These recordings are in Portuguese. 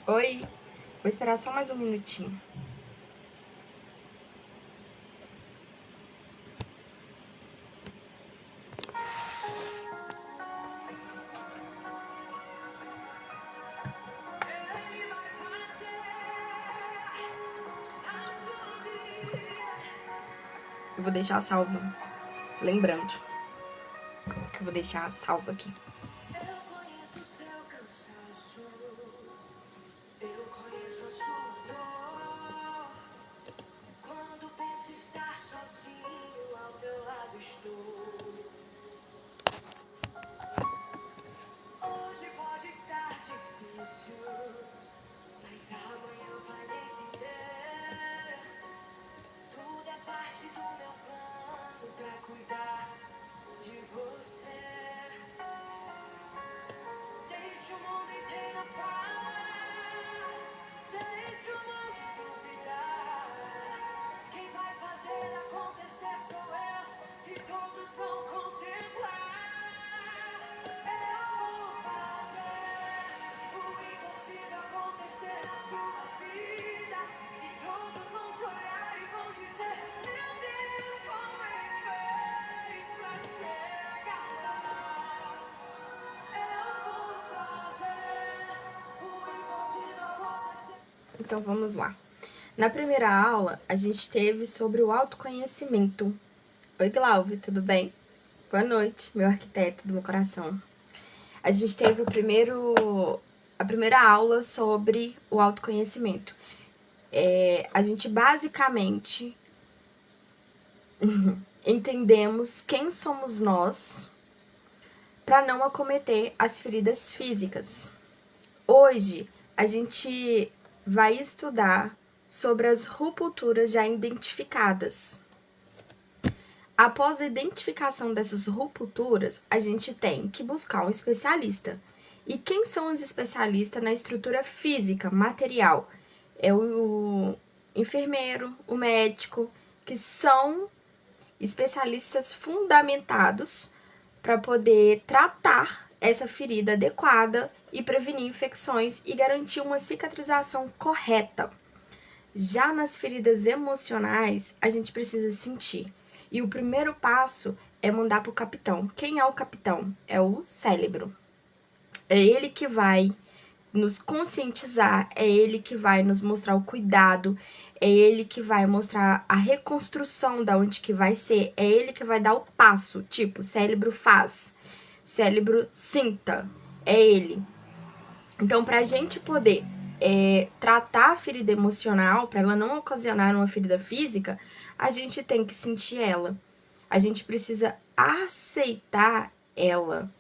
Oi, vou esperar só mais um minutinho. Eu vou deixar salvo, lembrando que eu vou deixar salvo aqui. Eu conheço o seu cansaço, eu conheço a sua dor. Quando penso estar sozinho, ao teu lado estou. Hoje pode estar difícil, mas amanhã vai entender. Tudo é parte do meu plano pra cuidar de você. Deixa o mundo inteiro falar, deixa o mundo duvidar. Quem vai fazer acontecer sou eu e todos vão contemplar. Eu vou fazer o impossível acontecer na sua vida e todos vão te olhar e vão dizer: meu Deus, como ele fez pra chegar lá. Então vamos lá. Na primeira aula, a gente teve sobre o autoconhecimento. Oi, Glauve, tudo bem? Boa noite, meu arquiteto do meu coração. A gente teve a primeira aula sobre o autoconhecimento. A gente basicamente entendemos quem somos nós para não acometer as feridas físicas. Hoje, a gente vai estudar sobre as rupturas já identificadas. Após a identificação dessas rupturas, a gente tem que buscar um especialista. E quem são os especialistas na estrutura física, material? É o enfermeiro, o médico, que são especialistas fundamentados para poder tratar essa ferida adequada e prevenir infecções e garantir uma cicatrização correta. Já nas feridas emocionais, a gente precisa sentir. E o primeiro passo é mandar para o capitão. Quem é o capitão? É o cérebro. É ele que vai nos conscientizar, é ele que vai nos mostrar o cuidado, é ele que vai mostrar a reconstrução da onde que vai ser, é ele que vai dar o passo, tipo, cérebro faz, cérebro sinta, é ele. Então, pra gente poder tratar a ferida emocional, para ela não ocasionar uma ferida física, a gente tem que sentir ela. A gente precisa aceitar ela.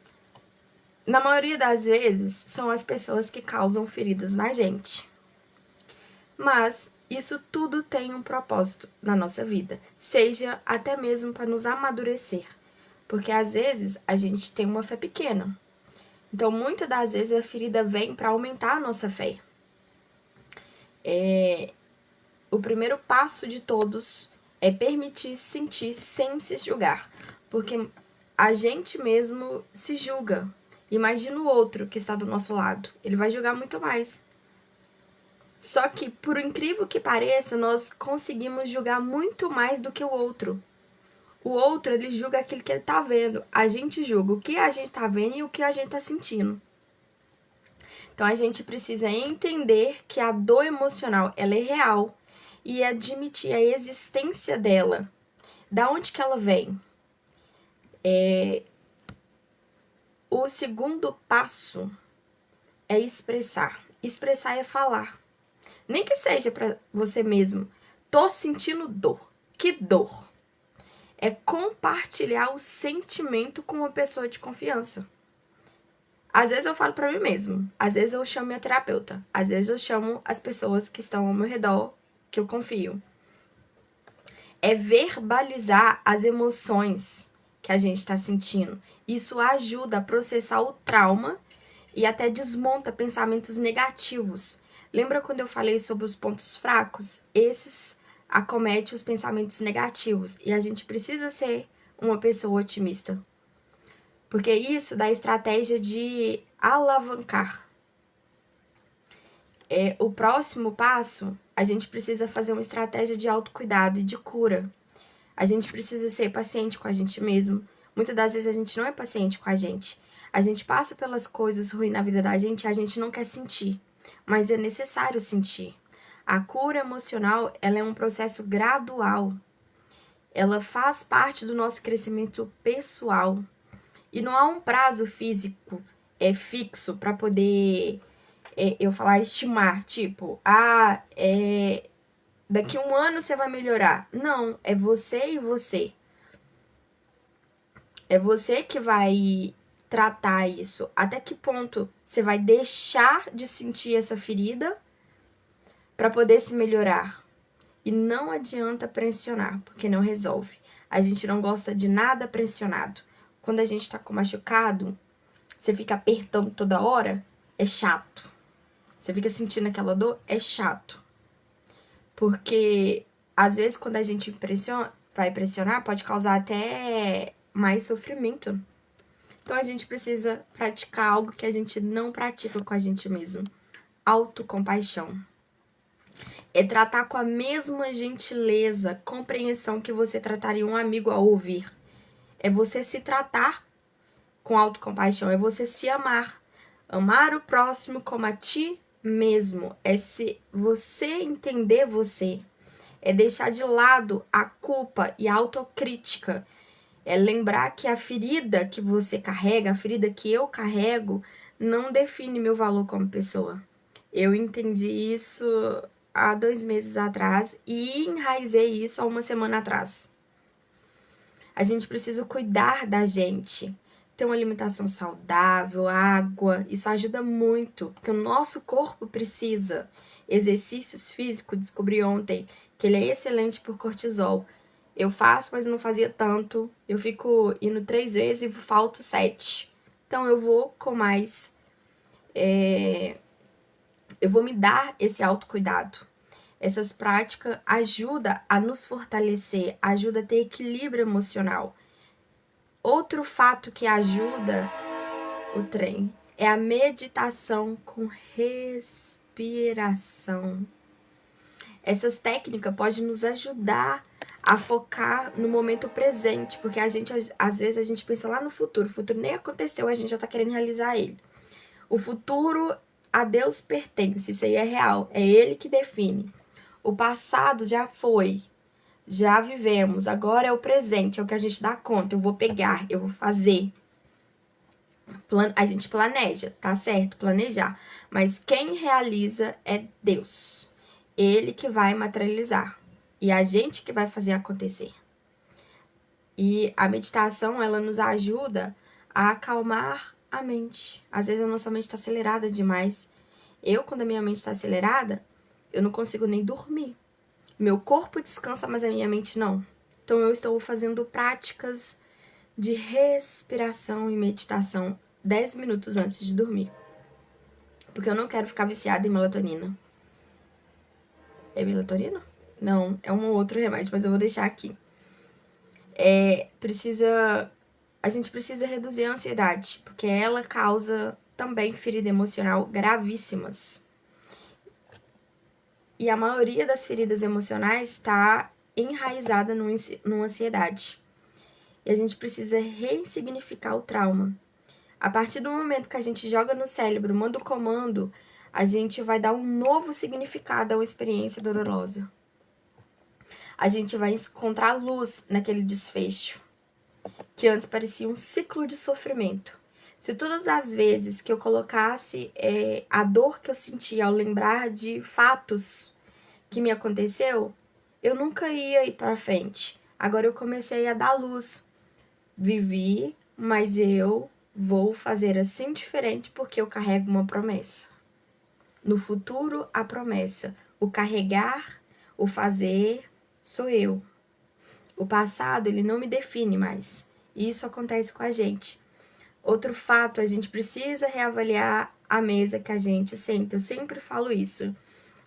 Na maioria das vezes, são as pessoas que causam feridas na gente. Mas isso tudo tem um propósito na nossa vida, seja até mesmo para nos amadurecer. Porque às vezes a gente tem uma fé pequena. Então, muitas das vezes a ferida vem para aumentar a nossa fé. O primeiro passo de todos é permitir sentir sem se julgar. Porque a gente mesmo se julga. Imagina o outro que está do nosso lado. Ele vai julgar muito mais. Só que, por incrível que pareça, nós conseguimos julgar muito mais do que o outro. O outro, ele julga aquilo que ele tá vendo. A gente julga o que a gente tá vendo e o que a gente tá sentindo. Então, a gente precisa entender que a dor emocional, ela é real e admitir a existência dela. Da onde que ela vem? O segundo passo é expressar. Expressar é falar. Nem que seja para você mesmo. Tô sentindo dor. Que dor? É compartilhar o sentimento com uma pessoa de confiança. Às vezes eu falo para mim mesmo, às vezes eu chamo minha terapeuta, às vezes eu chamo as pessoas que estão ao meu redor, que eu confio. É verbalizar as emoções que a gente está sentindo. Isso ajuda a processar o trauma e até desmonta pensamentos negativos. Lembra quando eu falei sobre os pontos fracos? Esses acometem os pensamentos negativos e a gente precisa ser uma pessoa otimista. Porque isso dá estratégia de alavancar. O próximo passo, a gente precisa fazer uma estratégia de autocuidado e de cura. A gente precisa ser paciente com a gente mesmo. Muitas das vezes a gente não é paciente com a gente. A gente passa pelas coisas ruins na vida da gente e a gente não quer sentir. Mas é necessário sentir. A cura emocional, ela é um processo gradual. Ela faz parte do nosso crescimento pessoal. E não há um prazo físico fixo para poder eu falar, estimar, tipo, daqui 1 ano você vai melhorar. Não, é você e você. É você que vai tratar isso. Até que ponto você vai deixar de sentir essa ferida para poder se melhorar? E não adianta pressionar, porque não resolve. A gente não gosta de nada pressionado. Quando a gente tá com machucado, você fica apertando toda hora, é chato. Você fica sentindo aquela dor, é chato. Porque, às vezes, quando a gente vai pressionar, pode causar até mais sofrimento. Então, a gente precisa praticar algo que a gente não pratica com a gente mesmo. Autocompaixão. É tratar com a mesma gentileza, compreensão que você trataria um amigo ao ouvir. É você se tratar com autocompaixão, é você se amar. Amar o próximo como a ti mesmo. É se você entender você. É deixar de lado a culpa e a autocrítica. É lembrar que a ferida que você carrega, a ferida que eu carrego, não define meu valor como pessoa. Eu entendi isso há 2 meses atrás e enraizei isso há 1 semana atrás. A gente precisa cuidar da gente. Ter uma alimentação saudável, água, isso ajuda muito, porque o nosso corpo precisa. Exercícios físicos, descobri ontem que ele é excelente por cortisol. Eu faço, mas não fazia tanto. Eu fico indo 3 vezes e falto 7. Então eu vou com mais. Eu vou me dar esse autocuidado. Essas práticas ajudam a nos fortalecer, ajuda a ter equilíbrio emocional. Outro fato que ajuda o trem é a meditação com respiração. Essas técnicas podem nos ajudar a focar no momento presente, porque a gente, às vezes, a gente pensa lá no futuro. O futuro nem aconteceu, a gente já tá querendo realizar ele. O futuro a Deus pertence, isso aí é real, é Ele que define. O passado já foi, já vivemos, agora é o presente, é o que a gente dá conta. Eu vou pegar, eu vou fazer. A gente planeja, tá certo? Planejar. Mas quem realiza é Deus. Ele que vai materializar. E a gente que vai fazer acontecer. E a meditação, ela nos ajuda a acalmar a mente. Às vezes a nossa mente está acelerada demais. Quando a minha mente está acelerada, eu não consigo nem dormir. Meu corpo descansa, mas a minha mente não. Então eu estou fazendo práticas de respiração e meditação 10 minutos antes de dormir. Porque eu não quero ficar viciada em melatonina. É melatonina? Não, é um outro remédio, mas eu vou deixar aqui. A gente precisa reduzir a ansiedade, porque ela causa também ferida emocional gravíssimas. E a maioria das feridas emocionais está enraizada numa ansiedade. E a gente precisa ressignificar o trauma. A partir do momento que a gente joga no cérebro, manda o comando, a gente vai dar um novo significado a uma experiência dolorosa. A gente vai encontrar luz naquele desfecho, que antes parecia um ciclo de sofrimento. Se todas as vezes que eu colocasse a dor que eu sentia ao lembrar de fatos que me aconteceu, eu nunca ia ir para frente. Agora eu comecei a dar luz. Vivi, mas eu vou fazer assim diferente porque eu carrego uma promessa. No futuro, a promessa. O carregar, o fazer, sou eu. O passado, ele não me define mais. E isso acontece com a gente. Outro fato, a gente precisa reavaliar a mesa que a gente senta. Eu sempre falo isso.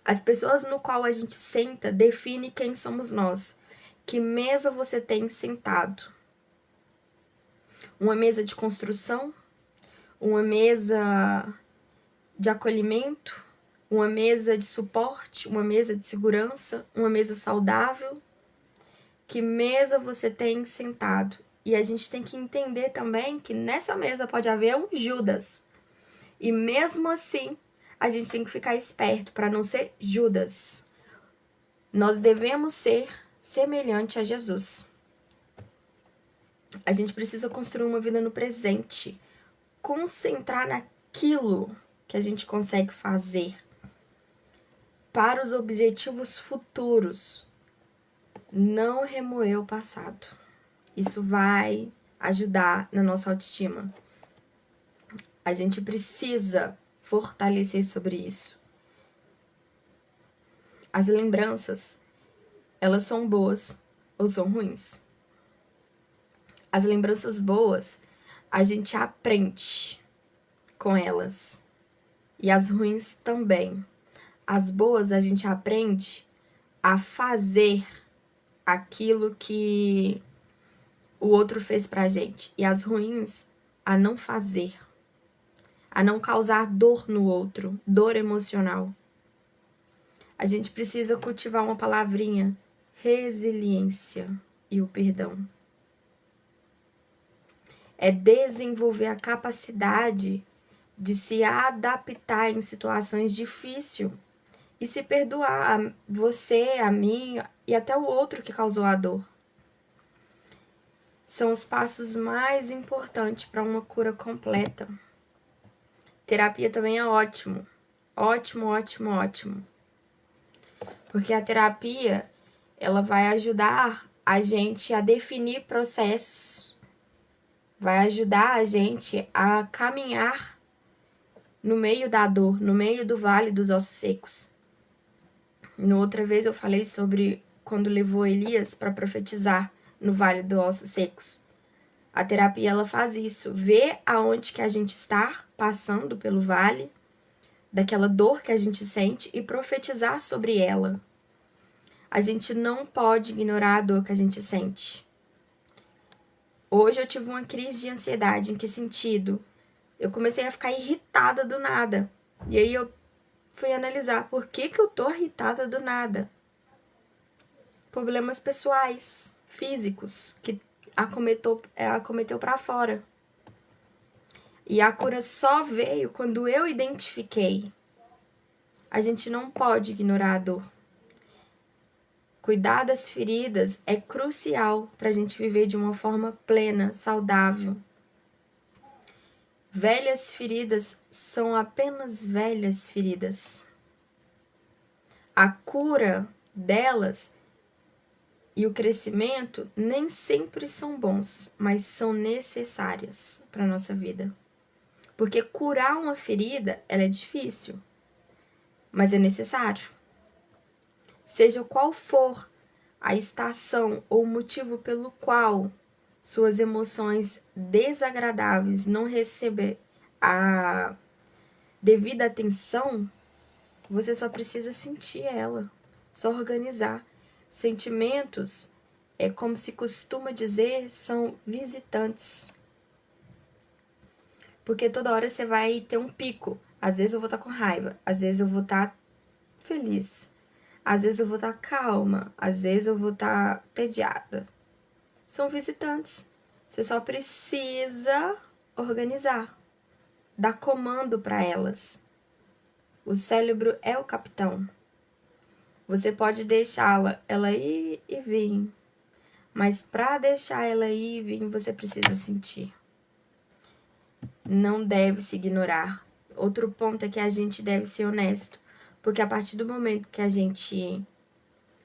As pessoas no qual a gente senta definem quem somos nós. Que mesa você tem sentado? Uma mesa de construção? Uma mesa de acolhimento? uma mesa de suporte, uma mesa de segurança, uma mesa saudável. Que mesa você tem sentado? E a gente tem que entender também que nessa mesa pode haver um Judas. E mesmo assim, a gente tem que ficar esperto para não ser Judas. Nós devemos ser semelhante a Jesus. A gente precisa construir uma vida no presente, concentrar naquilo que a gente consegue fazer para os objetivos futuros. Não remoer o passado. Isso vai ajudar na nossa autoestima. A gente precisa fortalecer sobre isso. As lembranças, elas são boas ou são ruins? As lembranças boas, a gente aprende com elas. E as ruins também. As boas, a gente aprende a fazer aquilo que o outro fez pra gente. E as ruins, a não fazer. A não causar dor no outro, dor emocional. A gente precisa cultivar uma palavrinha, resiliência e o perdão. É desenvolver a capacidade de se adaptar em situações difíceis e se perdoar a você, a mim e até o outro que causou a dor. São os passos mais importantes para uma cura completa. Terapia também é ótimo. Ótimo, ótimo, ótimo. Porque a terapia, ela vai ajudar a gente a definir processos. Vai ajudar a gente a caminhar no meio da dor, no meio do vale dos ossos secos. No outra vez eu falei sobre quando levou Elias para profetizar no vale dos ossos secos. A terapia, ela faz isso, vê aonde que a gente está passando pelo vale, daquela dor que a gente sente e profetizar sobre ela. A gente não pode ignorar a dor que a gente sente. Hoje eu tive uma crise de ansiedade. Em que sentido? Eu comecei a ficar irritada do nada. E aí eu fui analisar por que eu tô irritada do nada. Problemas pessoais, físicos, que acometeu para fora. E a cura só veio quando eu identifiquei. A gente não pode ignorar a dor. Cuidar das feridas é crucial para a gente viver de uma forma plena, saudável. Velhas feridas são apenas velhas feridas. A cura delas e o crescimento nem sempre são bons, mas são necessárias para a nossa vida. Porque curar uma ferida, ela é difícil, mas é necessário. Seja qual for a estação ou motivo pelo qual suas emoções desagradáveis não receber a devida atenção, você só precisa sentir ela, só organizar. Sentimentos, como se costuma dizer, são visitantes. Porque toda hora você vai ter um pico. Às vezes eu vou estar com raiva, às vezes eu vou estar feliz, às vezes eu vou estar calma, às vezes eu vou estar entediada. São visitantes. Você só precisa organizar, dar comando para elas. O cérebro é o capitão. Você pode deixá-la ela ir e vir, mas para deixar ela ir e vir, você precisa sentir. Não deve se ignorar. Outro ponto é que a gente deve ser honesto, porque a partir do momento que a gente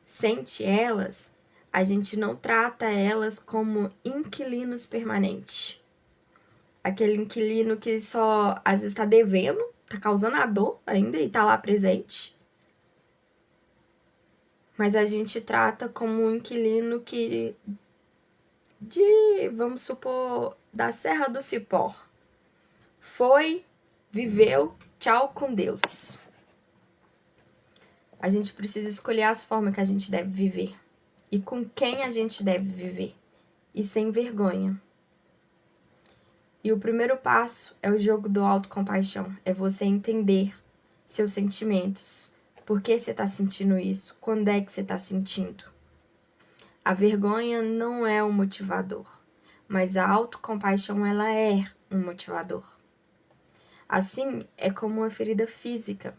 sente elas, a gente não trata elas como inquilinos permanentes. Aquele inquilino que só às vezes está devendo, está causando a dor ainda e está lá presente. Mas a gente trata como um inquilino que, vamos supor, da Serra do Cipó. Foi, viveu, tchau com Deus. A gente precisa escolher as formas que a gente deve viver. E com quem a gente deve viver. E sem vergonha. E o primeiro passo é o jogo do autocompaixão. É você entender seus sentimentos. Por que você está sentindo isso? Quando é que você está sentindo? A vergonha não é um motivador, mas a autocompaixão, ela é um motivador. Assim, é como uma ferida física.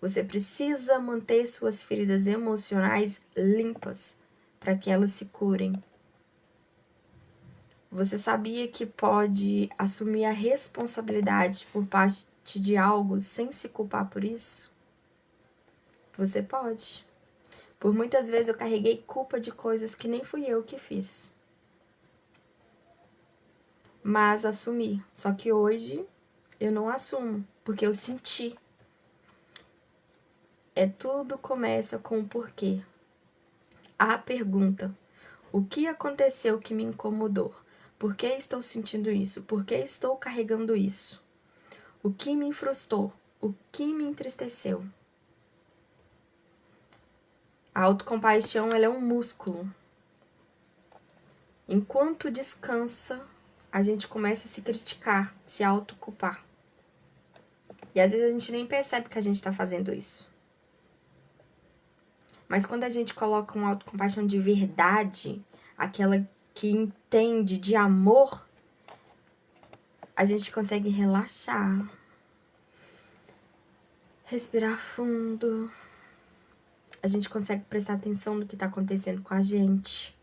Você precisa manter suas feridas emocionais limpas para que elas se curem. Você sabia que pode assumir a responsabilidade por parte de algo sem se culpar por isso? Você pode. Por muitas vezes eu carreguei culpa de coisas que nem fui eu que fiz. Mas assumi. Só que hoje eu não assumo, porque eu senti. Tudo começa com o porquê. A pergunta: o que aconteceu que me incomodou? Por que estou sentindo isso? Por que estou carregando isso? O que me frustrou? O que me entristeceu? A autocompaixão, ela é um músculo. Enquanto descansa, a gente começa a se criticar, se autoculpar. E às vezes a gente nem percebe que a gente está fazendo isso. Mas quando a gente coloca uma autocompaixão de verdade, aquela que entende de amor, a gente consegue relaxar, respirar fundo, a gente consegue prestar atenção no que está acontecendo com a gente.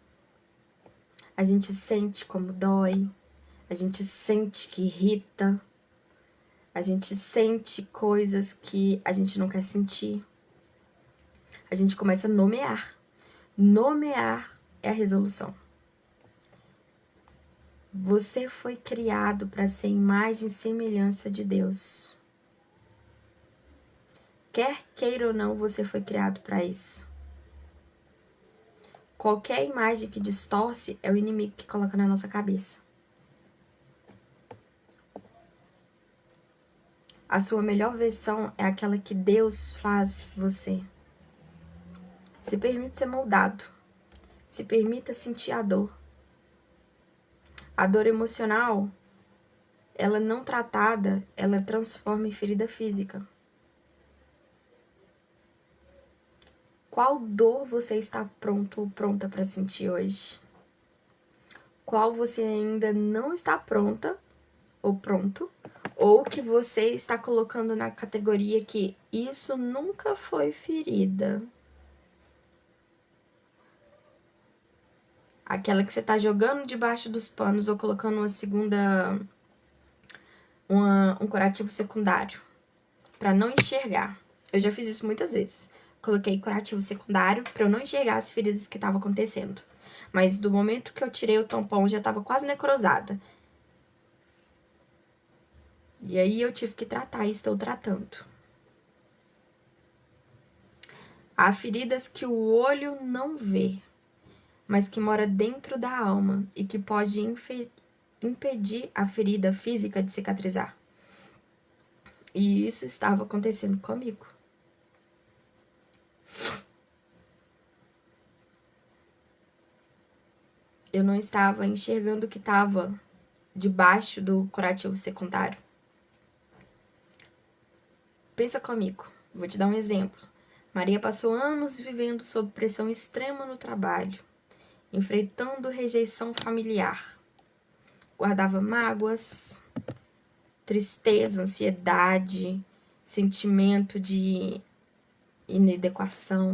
A gente sente como dói, a gente sente que irrita, a gente sente coisas que a gente não quer sentir. A gente começa a nomear. Nomear é a resolução. Você foi criado para ser imagem e semelhança de Deus. Quer queira ou não, você foi criado para isso. Qualquer imagem que distorce é o inimigo que coloca na nossa cabeça. A sua melhor versão é aquela que Deus faz você. Se permita ser moldado. Se permita sentir a dor. A dor emocional, ela não tratada, ela transforma em ferida física. Qual dor você está pronto ou pronta para sentir hoje? Qual você ainda não está pronta ou pronto? Ou que você está colocando na categoria que isso nunca foi ferida? Aquela que você está jogando debaixo dos panos ou colocando uma segunda... um curativo secundário. Para não enxergar. Eu já fiz isso muitas vezes. Coloquei curativo secundário para eu não enxergar as feridas que estavam acontecendo. Mas do momento que eu tirei o tampão, já estava quase necrosada. E aí eu tive que tratar e estou tratando. Há feridas que o olho não vê, mas que mora dentro da alma e que pode impedir a ferida física de cicatrizar. E isso estava acontecendo comigo. Eu não estava enxergando o que estava debaixo do curativo secundário. Pensa comigo, vou te dar um exemplo. Maria passou anos vivendo sob pressão extrema no trabalho, enfrentando rejeição familiar. Guardava mágoas, tristeza, ansiedade, sentimento de inadequação,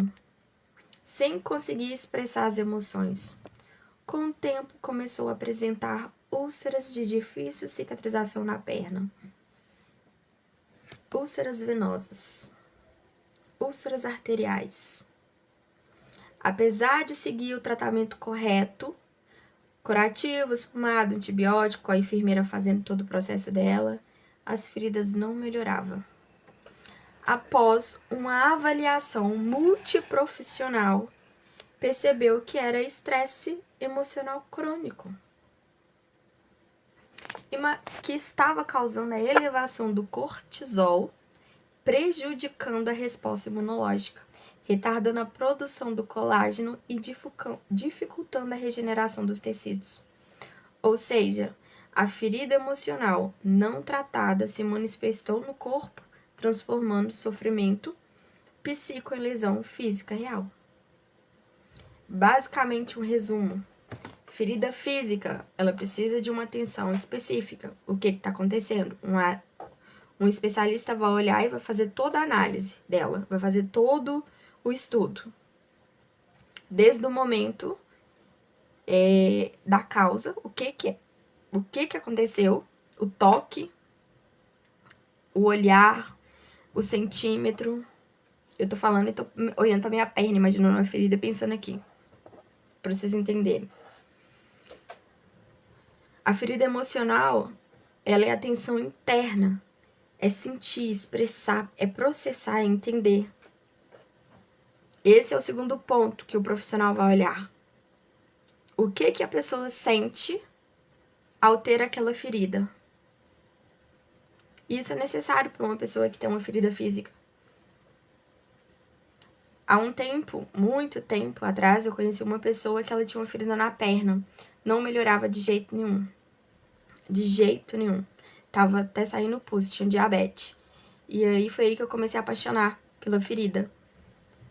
sem conseguir expressar as emoções. Com o tempo, começou a apresentar úlceras de difícil cicatrização na perna, úlceras venosas, úlceras arteriais. Apesar de seguir o tratamento correto, curativo, espumado, antibiótico, a enfermeira fazendo todo o processo dela, as feridas não melhoravam. Após uma avaliação multiprofissional, percebeu que era estresse emocional crônico, que estava causando a elevação do cortisol, prejudicando a resposta imunológica, retardando a produção do colágeno e dificultando a regeneração dos tecidos. Ou seja, a ferida emocional não tratada se manifestou no corpo transformando sofrimento psíquico em lesão física real. Basicamente, um resumo. Ferida física, ela precisa de uma atenção específica. O que está acontecendo? Um especialista vai olhar e vai fazer toda a análise dela, vai fazer todo o estudo. Desde o momento da causa, o que aconteceu, o toque, o olhar, o centímetro. Eu tô falando e tô olhando pra minha perna, imaginando uma ferida, pensando aqui, pra vocês entenderem. A ferida emocional, ela é a tensão interna, é sentir, expressar, é processar, é entender. Esse é o segundo ponto que o profissional vai olhar. O que a pessoa sente ao ter aquela ferida? Isso é necessário para uma pessoa que tem uma ferida física. Há um tempo, muito tempo atrás, eu conheci uma pessoa que ela tinha uma ferida na perna. Não melhorava de jeito nenhum. De jeito nenhum. Tava até saindo pus, tinha diabetes. E aí foi aí que eu comecei a apaixonar pela ferida.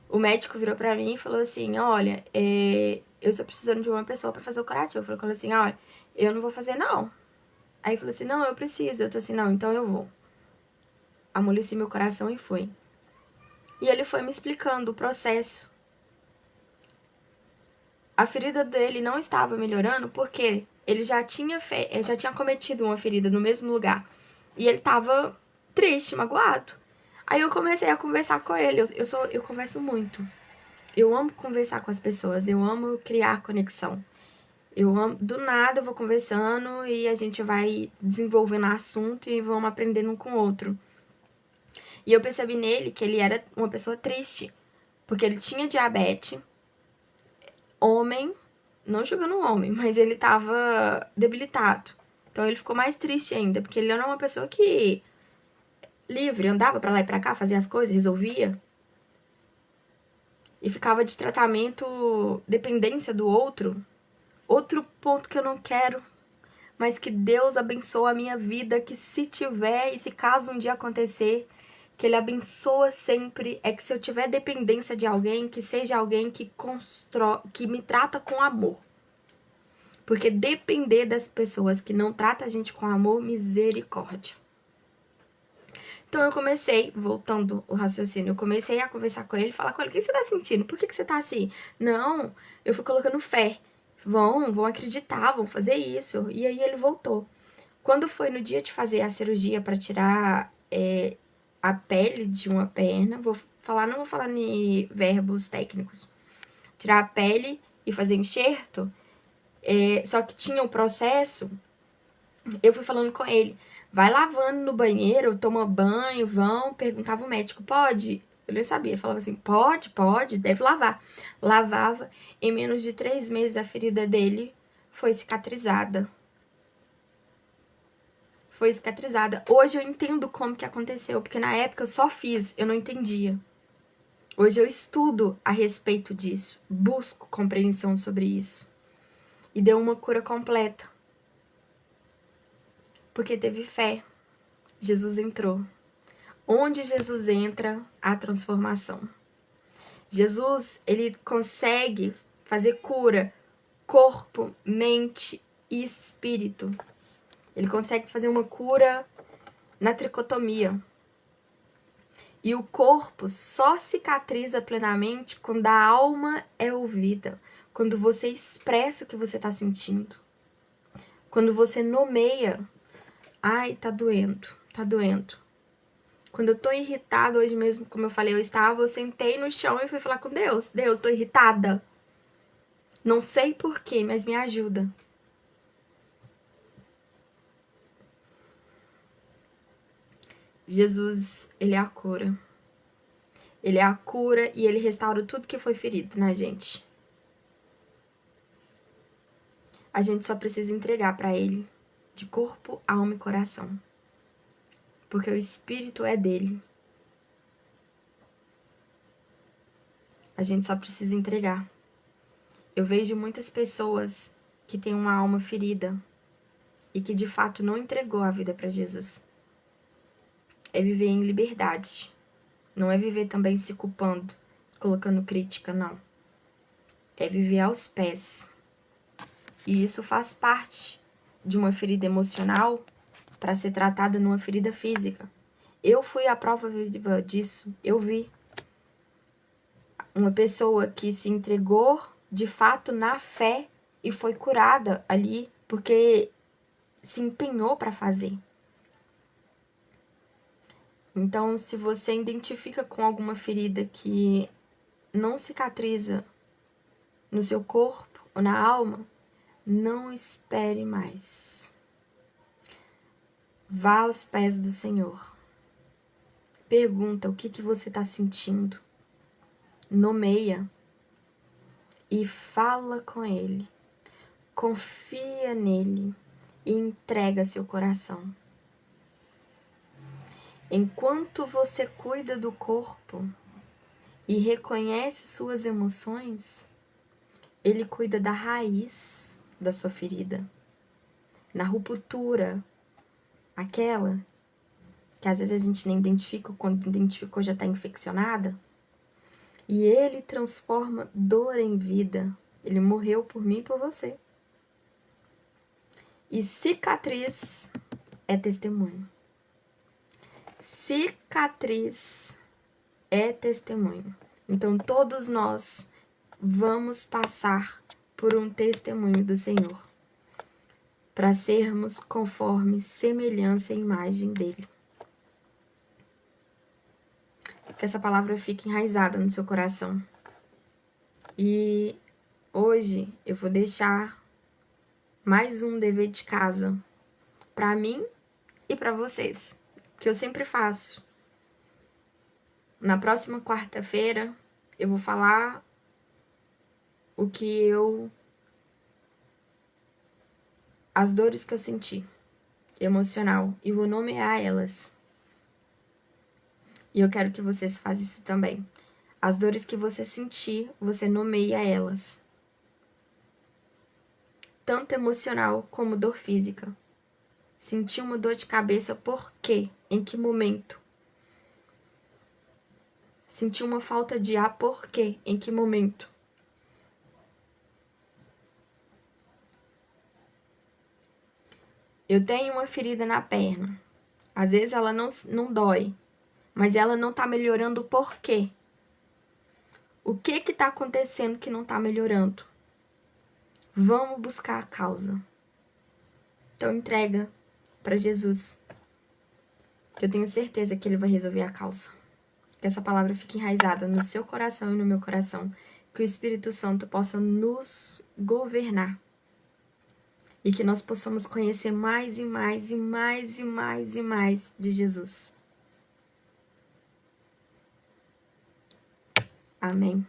O médico virou pra mim e falou assim, olha, eu estou precisando de uma pessoa pra fazer o curativo. Eu falei assim, olha, eu não vou fazer não. Aí falou assim, não, eu preciso. Eu tô assim, não, então eu vou. Amoleci meu coração e fui. E ele foi me explicando o processo. A ferida dele não estava melhorando porque ele já tinha cometido uma ferida no mesmo lugar. E ele tava triste, magoado. Aí eu comecei a conversar com ele. Eu converso muito. Eu amo conversar com as pessoas. Eu amo criar conexão. Eu amo, do nada eu vou conversando e a gente vai desenvolvendo assunto e vamos aprendendo um com o outro. E eu percebi nele que ele era uma pessoa triste. Porque ele tinha diabetes, homem, não julgando o homem, mas ele tava debilitado. Então ele ficou mais triste ainda, porque ele era uma pessoa que livre, andava pra lá e pra cá, fazia as coisas, resolvia. E ficava de tratamento, dependência do outro. Outro ponto que eu não quero, mas que Deus abençoa a minha vida, que se tiver e se caso um dia acontecer, que Ele abençoa sempre, é que se eu tiver dependência de alguém, que seja alguém que que me trata com amor. Porque depender das pessoas que não tratam a gente com amor, misericórdia. Então eu comecei, voltando o raciocínio, eu comecei a conversar com ele, falar com ele, o que você tá sentindo? Por que você tá assim? Não, eu fui colocando fé. Vão acreditar, vão fazer isso. E aí ele voltou. Quando foi no dia de fazer a cirurgia para tirar a pele de uma perna, não vou falar em verbos técnicos. Tirar a pele e fazer enxerto, só que tinha o processo, eu fui falando com ele, vai lavando no banheiro, toma banho, perguntava o médico, pode? Eu nem sabia, falava assim, pode, deve lavar. Lavava, em menos de 3 meses a ferida dele foi cicatrizada. Hoje eu entendo como que aconteceu, porque na época eu só fiz, eu não entendia. Hoje eu estudo a respeito disso, busco compreensão sobre isso. E deu uma cura completa. Porque teve fé. Jesus entrou. Onde Jesus entra, há transformação. Jesus, ele consegue fazer cura, corpo, mente e espírito. Ele consegue fazer uma cura na tricotomia. E o corpo só cicatriza plenamente quando a alma é ouvida. Quando você expressa o que você está sentindo. Quando você nomeia. Ai, tá doendo. Quando eu tô irritada, hoje mesmo, como eu falei, eu sentei no chão e fui falar com Deus. Deus, tô irritada. Não sei porquê, mas me ajuda. Jesus, ele é a cura. Ele é a cura e ele restaura tudo que foi ferido na gente. A gente só precisa entregar pra ele de corpo, alma e coração. Porque o espírito é dele. A gente só precisa entregar. Eu vejo muitas pessoas que têm uma alma ferida e que de fato não entregou a vida para Jesus. é viver em liberdade. Não é viver também se culpando, colocando crítica, não. É viver aos pés. E isso faz parte de uma ferida emocional para ser tratada numa ferida física. Eu fui a prova viva disso. Eu vi uma pessoa que se entregou de fato na fé e foi curada ali porque se empenhou para fazer. Então, se você identifica com alguma ferida que não cicatriza no seu corpo ou na alma, não espere mais. Vá aos pés do Senhor. Pergunta o que você está sentindo. Nomeia e fala com Ele. Confia nele e entrega seu coração. Enquanto você cuida do corpo e reconhece suas emoções, Ele cuida da raiz da sua ferida, na ruptura, aquela que às vezes a gente nem identifica, quando identificou já está infeccionada, e Ele transforma dor em vida. Ele morreu por mim e por você. E cicatriz é testemunho. Cicatriz é testemunho. Então, todos nós vamos passar por um testemunho do Senhor, para sermos conforme semelhança e imagem dele. Que essa palavra fique enraizada no seu coração. E hoje eu vou deixar mais um dever de casa para mim e para vocês, que eu sempre faço. Na próxima quarta-feira eu vou falar as dores que eu senti, emocional, e vou nomear elas. E eu quero que vocês façam isso também. As dores que você sentir, você nomeia elas. Tanto emocional como dor física. Sentir uma dor de cabeça, por quê? Em que momento? Sentir uma falta de ar, por quê? Em que momento? Eu tenho uma ferida na perna. Às vezes ela não dói, mas ela não tá melhorando, por quê? O que que tá acontecendo que não tá melhorando? Vamos buscar a causa. Então entrega para Jesus, que eu tenho certeza que Ele vai resolver a causa. Que essa palavra fique enraizada no seu coração e no meu coração. Que o Espírito Santo possa nos governar. E que nós possamos conhecer mais e mais e mais e mais e mais de Jesus. Amém.